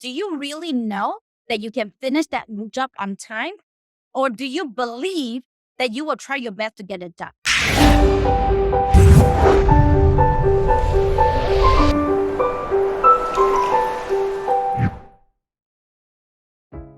Do you really know that you can finish that job on time? Or do you believe that you will try your best to get it done?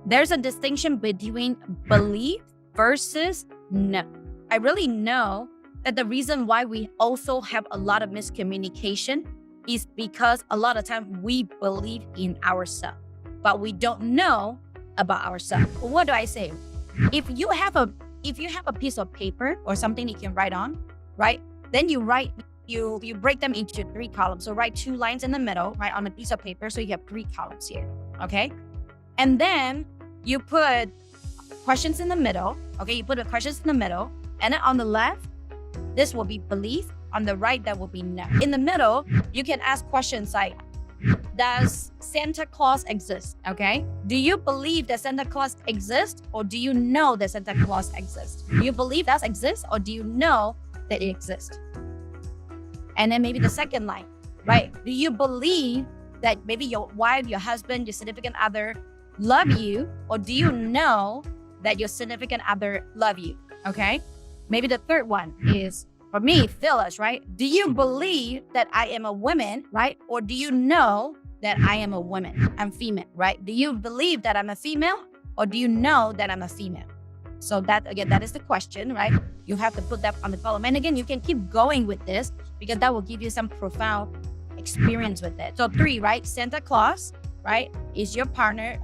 There's a distinction between belief versus know. I really know that the reason why we also have a lot of miscommunication is because a lot of time we believe in ourselves, but we don't know about ourselves. What do I say? If you have a piece of paper or something you can write on, right? Then you break them into 3 columns. So write 2 lines in the middle, right, on a piece of paper. So you have 3 columns here. Okay. And then you put questions in the middle. Okay, you put the questions in the middle. And then on the left, this will be belief. On the right, that will be no. In the middle, you can ask questions like, does Santa Claus exist? Okay. Do you believe that Santa Claus exists, or do you know that Santa Claus exists? Do you believe that exists, or do you know that it exists? And then maybe the second line, right? Do you believe that maybe your wife, your husband, your significant other love you, or do you know that your significant other love you? Okay. Maybe the third one is, for me, Phyllis, right? Do you believe that I am a woman, right? Or do you know that I am a woman? I'm female, right? Do you believe that I'm a female, or do you know that I'm a female? So that, again, that is the question, right? You have to put that on the column. And again, you can keep going with this because that will give you some profound experience with it. So 3, right? Santa Claus, right, is your partner.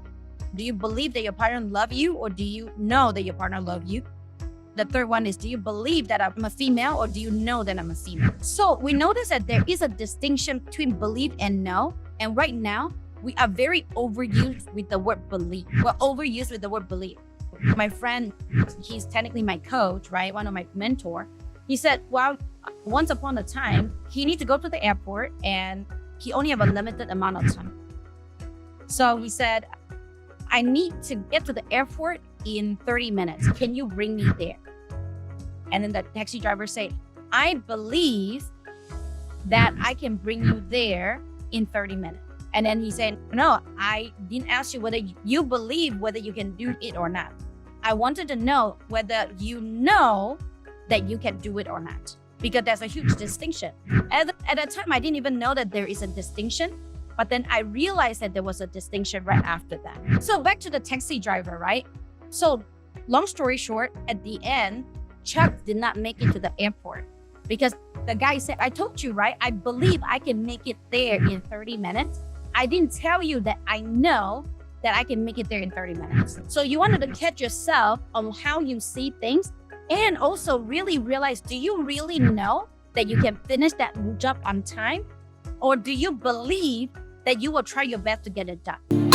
Do you believe that your partner love you, or do you know that your partner love you? The third one is, do you believe that I'm a female, or do you know that I'm a female? So we notice that there is a distinction between believe and know. And right now, we are very overused with the word believe. We're overused with the word believe. My friend, he's technically my coach, right? One of my mentor. He said, well, once upon a time, he needs to go to the airport and he only have a limited amount of time. So he said, I need to get to the airport in 30 minutes. Can you bring me there? And then the taxi driver said, I believe that I can bring you there in 30 minutes. And then he said, no, I didn't ask you whether you believe whether you can do it or not. I wanted to know whether you know that you can do it or not, because there's a huge distinction. At that time, I didn't even know that there is a distinction. But then I realized that there was a distinction right after that. So back to the taxi driver, right? So long story short, at the end, Chuck did not make it to the airport because the guy said, I told you, right? I believe I can make it there in 30 minutes. I didn't tell you that I know that I can make it there in 30 minutes. So you wanted to catch yourself on how you see things, and also really realize, do you really know that you can finish that job on time? Or do you believe that you will try your best to get it done?